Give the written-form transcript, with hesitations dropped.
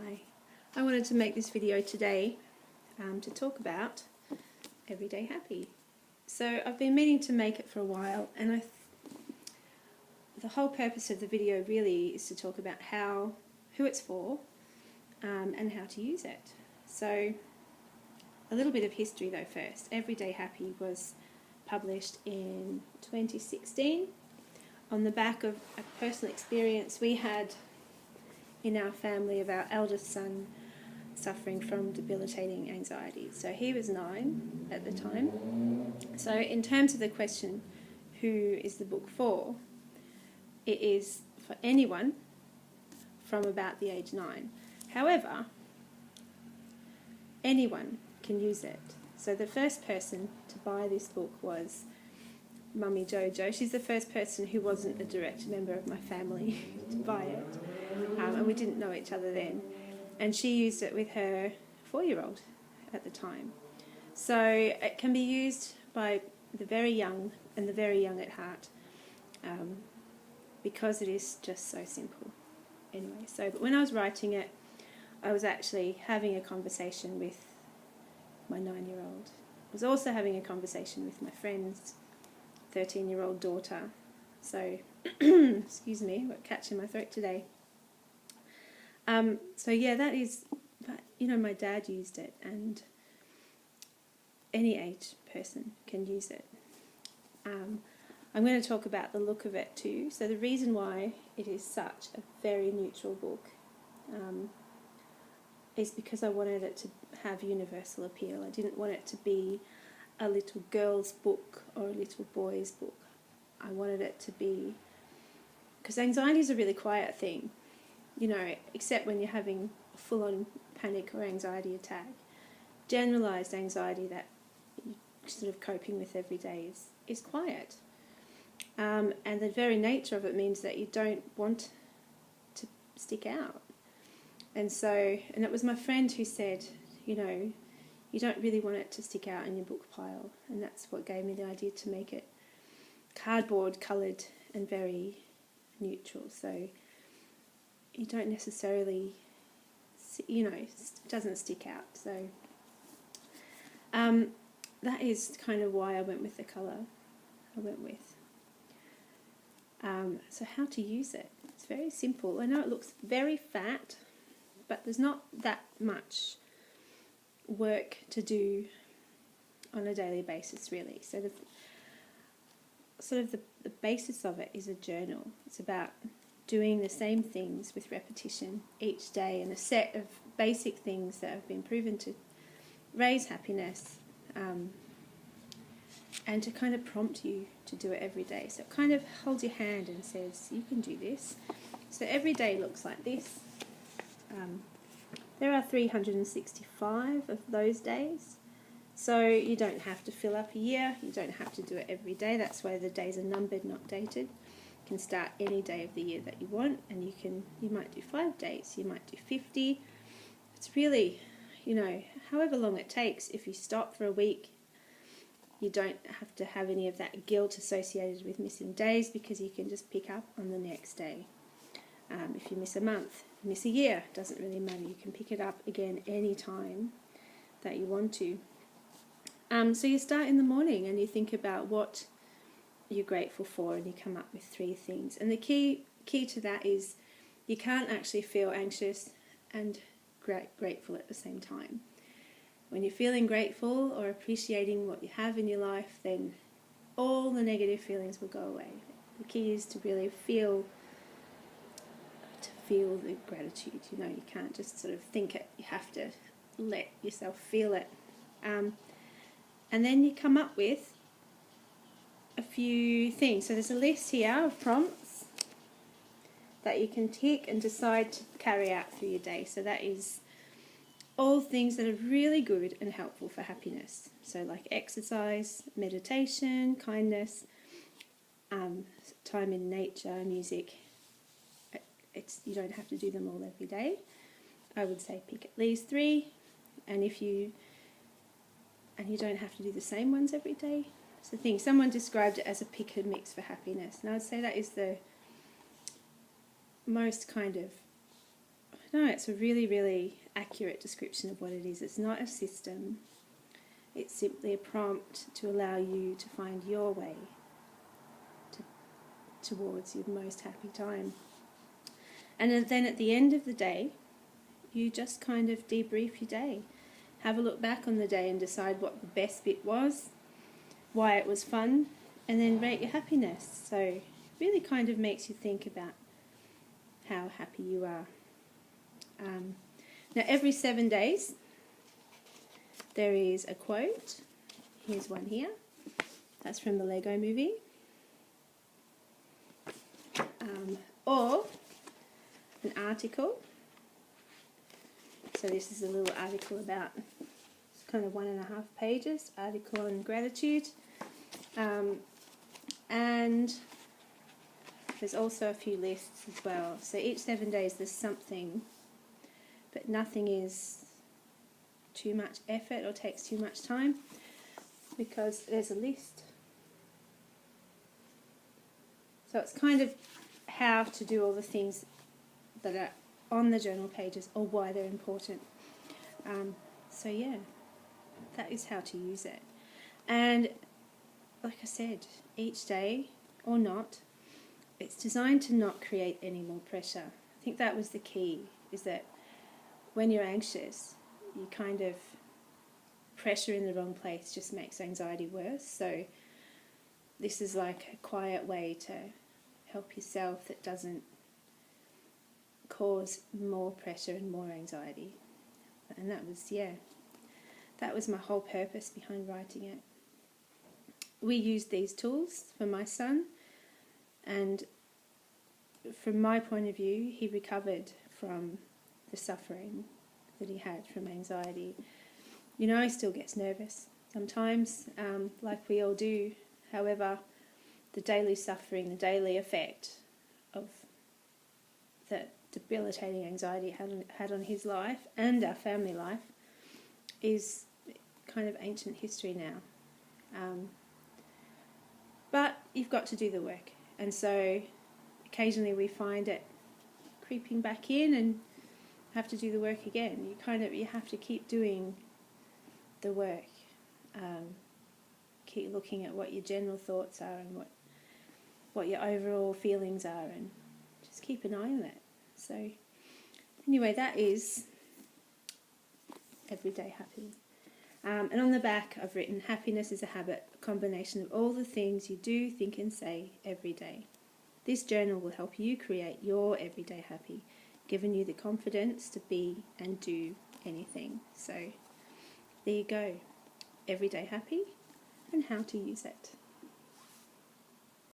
Hi, I wanted to make this video today to talk about Everyday Happy. So I've been meaning to make it for a while, and the whole purpose of the video really is to talk about who it's for and how to use it. So a little bit of history though first. Everyday Happy was published in 2016 on the back of a personal experience we had in our family of our eldest son suffering from debilitating anxiety. So he was 9 at the time. So in terms of the question, who is the book for? It is for anyone from about the age 9. However, anyone can use it. So the first person to buy this book was Mummy Jojo. She's the first person who wasn't a direct member of my family to buy it. And we didn't know each other then. And she used it with her 4-year-old at the time. So it can be used by the very young and the very young at heart because it is just so simple. Anyway, but when I was writing it, I was actually having a conversation with my 9-year-old. I was also having a conversation with my friend's 13-year-old daughter. So, excuse me, I've got a catch in my throat today. So yeah, that is, but you know, my dad used it, and any age person can use it. I'm going to talk about the look of it too. So the reason why it is such a very neutral book is because I wanted it to have universal appeal. I didn't want it to be a little girl's book or a little boy's book. I wanted it to be, because anxiety is a really quiet thing, you know, except when you're having a full-on panic or anxiety attack. Generalised anxiety that you're sort of coping with every day is quiet. And the very nature of it means that you don't want to stick out. And it was my friend who said, you know, you don't really want it to stick out in your book pile. And that's what gave me the idea to make it cardboard coloured and very neutral. So you don't necessarily, you know, it doesn't stick out. So that is kind of why I went with the colour I went with. So how to use it? It's very simple. I know it looks very fat, but there's not that much work to do on a daily basis, really. So the basis of it is a journal. It's about doing the same things with repetition each day, and a set of basic things that have been proven to raise happiness and to kind of prompt you to do it every day. So it kind of holds your hand and says, you can do this. So every day looks like this. There are 365 of those days. So you don't have to fill up a year. You don't have to do it every day. That's why the days are numbered, not dated. You can start any day of the year that you want, and you might do 5 days, you might do 50. It's really, you know, however long it takes. If you stop for a week, you don't have to have any of that guilt associated with missing days, because you can just pick up on the next day. If you miss a month, miss a year, doesn't really matter. You can pick it up again any time that you want to. So you start in the morning and you think about what you're grateful for, and you come up with 3 things. And the key to that is you can't actually feel anxious and grateful at the same time. When you're feeling grateful or appreciating what you have in your life, then all the negative feelings will go away. The key is to really feel the gratitude. You know, you can't just sort of think it. You have to let yourself feel it. And then you come up with a few things. So there's a list here of prompts that you can tick and decide to carry out through your day. So that is all things that are really good and helpful for happiness. So like exercise, meditation, kindness, time in nature, music. You don't have to do them all every day. I would say pick at least 3, and you don't have to do the same ones every day. It's the thing. Someone described it as a pick and mix for happiness, and I would say that is the most kind of no, it's a really, really accurate description of what it is. It's not a system. It's simply a prompt to allow you to find your way towards your most happy time. And then at the end of the day, you just kind of debrief your day. Have a look back on the day and decide what the best bit was, why it was fun, and then rate your happiness. So it really kind of makes you think about how happy you are. Now every 7 days there is a quote. Here's one here. That's from the Lego Movie. Or an article. So this is a little article about, it's kind of 1.5 pages, article on gratitude. And there's also a few lists as well. So each 7 days there's something, but nothing is too much effort or takes too much time because there's a list. So it's kind of how to do all the things that are on the journal pages or why they're important. So yeah, that is how to use it. And like I said, each day or not, it's designed to not create any more pressure. I think that was the key, is that when you're anxious, you kind of pressure in the wrong place just makes anxiety worse. So this is like a quiet way to help yourself that doesn't cause more pressure and more anxiety. And that was my whole purpose behind writing it. We used these tools for my son, and from my point of view, he recovered from the suffering that he had from anxiety. You know, he still gets nervous sometimes, like we all do. However, the daily suffering, the daily effect of the debilitating anxiety had on his life and our family life is kind of ancient history now. But you've got to do the work, and so occasionally we find it creeping back in and have to do the work again. You have to keep doing the work, keep looking at what your general thoughts are and what your overall feelings are, and just keep an eye on it. So anyway, that is Everyday Happy. And on the back I've written, happiness is a habit, a combination of all the things you do, think and say every day. This journal will help you create your everyday happy, giving you the confidence to be and do anything. So there you go, Everyday Happy and how to use it.